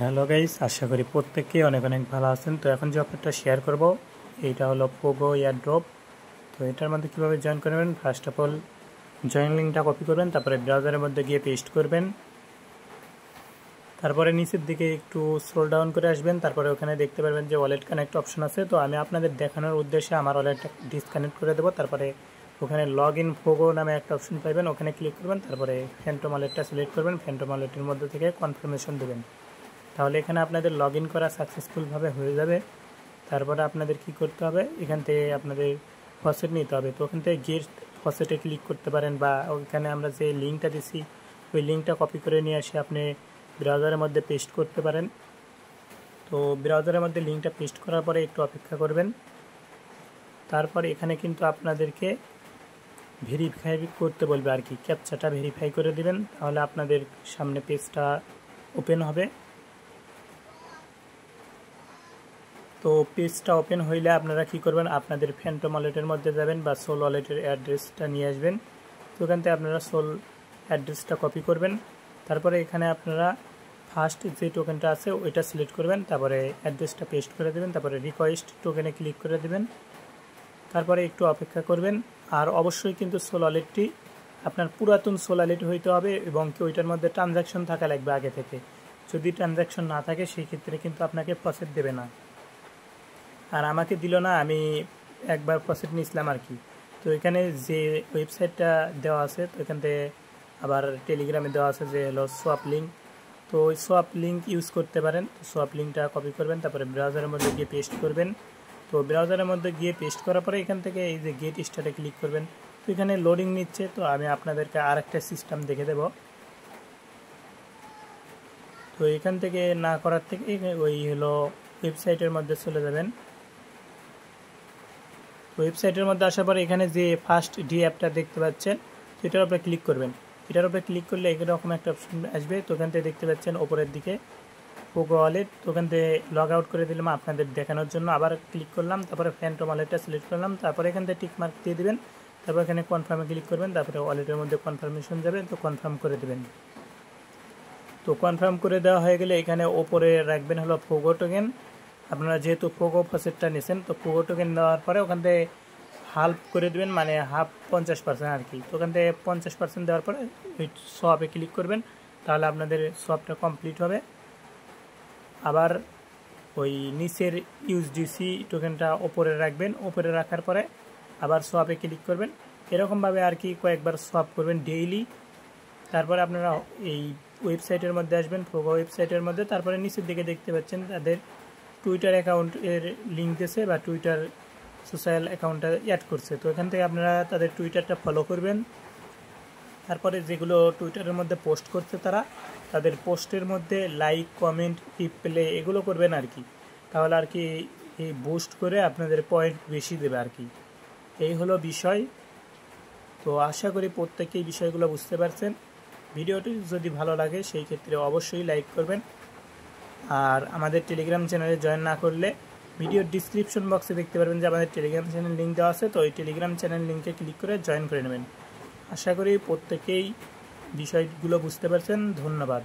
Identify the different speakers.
Speaker 1: Hello guys, আশা করি প্রত্যেকেই অনেক অনেক ভালো আছেন। তো এখন যে অফারটা শেয়ার করব এইটা হলো পোগো এয়ারড্রপ। তো এটার মধ্যে কীভাবে জয়েন করবেন, ফার্স্ট অফ অল জয়েন লিঙ্কটা কপি করবেন, তারপরে ব্রাউজারের মধ্যে গিয়ে পেস্ট করবেন, তারপরে নিচের দিকে একটু স্ক্রল ডাউন করে আসবেন, তারপরে ওখানে দেখতে পারবেন যে ওয়ালেট কানেক্ট অপশন আছে। তো আমি আপনাদের দেখানোর উদ্দেশ্যে আমার ওয়ালেটটা ডিসকানেক্ট করে দেবো। তারপরে ওখানে লগ ইন পোগো নামে একটা অপশন পাবেন, ওখানে ক্লিক করবেন, তারপরে ফ্যান্টম ওয়ালেটটা সিলেক্ট করবেন, ফ্যান্টম ওয়ালেটের মধ্যে থেকে কনফার্মেশন দেবেন। তাহলে এখানে আপনাদের লগ ইন করা সাকসেসফুলভাবে হয়ে যাবে। তারপরে আপনাদের কি করতে হবে, এখান থেকে আপনাদের ফসেট নিতে হবে। তো ওখান থেকে গেট ফসেটে ক্লিক করতে পারেন, বা ওইখানে আমরা যে লিঙ্কটা দিছি ওই লিঙ্কটা কপি করে নিয়ে এসে আপনি ব্রাউজারের মধ্যে পেস্ট করতে পারেন। তো ব্রাউজারের মধ্যে লিঙ্কটা পেস্ট করার পরে একটু অপেক্ষা করবেন। তারপর এখানে কিন্তু আপনাদেরকে ভেরিফাই করতে বলবে আর কি, ক্যাপচাটা ভেরিফাই করে দিবেন, তাহলে আপনাদের সামনে পেজটা ওপেন হবে। তো পেজটা ওপেন হইলে আপনারা কি করবেন, আপনাদের ফ্যান্টম ওয়ালেটের মধ্যে যাবেন বা সোল ওয়ালেটের অ্যাড্রেসটা নিয়ে আসবেন। তো ওখান থেকে আপনারা সোল অ্যাড্রেসটা কপি করবেন, তারপরে এখানে আপনারা ফার্স্ট যে টোকেনটা আছে ওইটা সিলেক্ট করবেন, তারপরে অ্যাড্রেসটা পেস্ট করে দেবেন, তারপরে রিকোয়েস্ট টোকেনে ক্লিক করে দেবেন, তারপরে একটু অপেক্ষা করবেন। আর অবশ্যই কিন্তু সোল ওয়ালেটটি আপনার পুরাতন সোল ওয়ালেট হইতে হবে এবং কি ওইটার মধ্যে ট্রানজ্যাকশন থাকা লাগবে আগে থেকে। যদি ট্রানজ্যাকশন না থাকে সেই ক্ষেত্রে কিন্তু আপনাকে প্রসেস দেবে না। আর আমাকে দিল না, আমি একবার প্রসেস নিয়েছিলাম আর কি। তো এখানে যে ওয়েবসাইটটা দেওয়া আছে, তো এখান থেকে আবার টেলিগ্রামে দেওয়া আছে যে হলো সোয়াপ লিঙ্ক। তো ওই সোয়াপ লিঙ্ক ইউজ করতে পারেন। তো সোয়াপ লিঙ্কটা কপি করবেন, তারপরে ব্রাউজারের মধ্যে গিয়ে পেস্ট করবেন। তো ব্রাউজারের মধ্যে গিয়ে পেস্ট করার পরে এখান থেকে এই যে গেট স্টার্টে ক্লিক করবেন। তো এখানে লোডিং নিচ্ছে, তো আমি আপনাদেরকে আরেকটা সিস্টেম দেখে দেব। তো এখান থেকে না করার থেকে ওই হলো ওয়েবসাইটের মধ্যে চলে যাবেন। ওয়েবসাইটের মধ্যে আসার পরে এখানে যে ফার্স্ট ডি অ্যাপটা দেখতে পাচ্ছেন, তো এটার উপরে ক্লিক করবেন। এটার উপরে ক্লিক করলে এরকম একটা অপশন আসবে। তো ওখান থেকে দেখতে পাচ্ছেন ওপরের দিকে পোগো ওয়ালেট। তো ওখান থেকে লগ আউট করে দিলাম আপনাদের দেখানোর জন্য, আবার ক্লিক করলাম, তারপরে ফ্যান্টম ওয়ালেটটা সিলেক্ট করলাম, তারপরে এখান থেকে টিক মার্ক দিয়ে দেবেন, তারপর এখানে কনফার্মে ক্লিক করবেন, তারপরে ওয়ালেটের মধ্যে কনফার্মেশন যাবে, তো কনফার্ম করে দেবেন। তো কনফার্ম করে দেওয়া হয়ে গেলে এখানে ওপরে রাখবেন হলো পোগো টোকেন। আপনারা যেহেতু পোগো ফসেটটা নিয়েছেন, তো পোগো টোকেন নেওয়ার পরে ওখান থেকে হাফ করে দেবেন, মানে হাফ 50% আর কি। তো ওখান থেকে 50% দেওয়ার পরে ওই সোয়াপে ক্লিক করবেন, তাহলে আপনাদের সোয়াপটা কমপ্লিট হবে। আবার ওই নিচের ইউএসডিসি টোকেনটা ওপরে রাখবেন, ওপরে রাখার পরে আবার সোয়াপে ক্লিক করবেন। এরকমভাবে আর কি কয়েকবার সোয়াপ করবেন ডেইলি। তারপরে আপনারা এই ওয়েবসাইটের মধ্যে আসবেন, পোগো ওয়েবসাইটের মধ্যে, তারপরে নিচের দিকে দেখতে পাচ্ছেন তাদের টুইটার অ্যাকাউন্টের লিঙ্ক দিয়েছে বা টুইটার সোশ্যাল অ্যাকাউন্টটা অ্যাড করছে। তো এখান থেকে আপনারা তাদের টুইটারটা ফলো করবেন। তারপরে যেগুলো টুইটারের মধ্যে পোস্ট করছে তাদের পোস্টের মধ্যে লাইক, কমেন্ট, রিপ্লে এগুলো করবেন আর কি। তাহলে আর কি এই বুস্ট করে আপনাদের পয়েন্ট বেশি দেবে আর কি। এই হলো বিষয়। তো আশা করি প্রত্যেকেই বিষয়গুলো বুঝতে পারছেন। ভিডিওটি যদি ভালো লাগে সেই ক্ষেত্রে অবশ্যই লাইক করবেন। আর আমাদের টেলিগ্রাম চ্যানেলে জয়েন না করলে ভিডিওর ডিসক্রিপশন বক্সে দেখতে পারবেন যে আমাদের টেলিগ্রাম চ্যানেল লিঙ্ক দেওয়া আছে। তো ওই টেলিগ্রাম চ্যানেল লিঙ্কে ক্লিক করে জয়েন করে নেবেন। আশা করি প্রত্যেকেই বিষয়গুলো বুঝতে পারছেন। ধন্যবাদ।